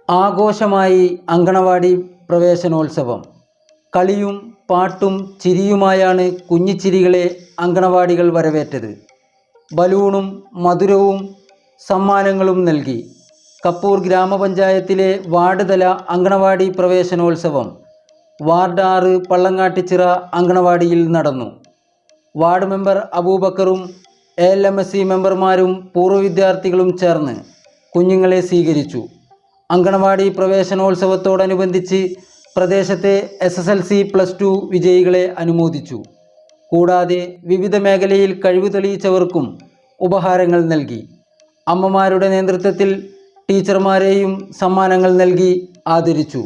ആഘോഷമായി അങ്കണവാടി പ്രവേശനോത്സവം. കളിയും പാട്ടും ചിരിയുമായാണ് കുഞ്ഞിച്ചിരികളെ അങ്കണവാടികൾ വരവേറ്റത്. ബലൂണും മധുരവും സമ്മാനങ്ങളും നൽകി. കപ്പൂർ ഗ്രാമപഞ്ചായത്തിലെ വാർഡ് തല അങ്കണവാടി പ്രവേശനോത്സവം വാർഡ് 6 പള്ളങ്ങാട്ടിച്ചിറ അങ്കണവാടിയിൽ നടന്നു. വാർഡ് മെമ്പർ അബൂബക്കറും ALMSC മെമ്പർമാരും പൂർവ്വ വിദ്യാർത്ഥികളും ചേർന്ന് കുഞ്ഞുങ്ങളെ സ്വീകരിച്ചു. അങ്കണവാടി പ്രവേശനോത്സവത്തോടനുബന്ധിച്ച് പ്രദേശത്തെ SSLC +2 വിജയികളെ അനുമോദിച്ചു. കൂടാതെ വിവിധ മേഖലയിൽ കഴിവ് തെളിയിച്ചവർക്കും ഉപഹാരങ്ങൾ നൽകി. അമ്മമാരുടെ നേതൃത്വത്തിൽ ടീച്ചർമാരെയും സമ്മാനങ്ങൾ നൽകി ആദരിച്ചു.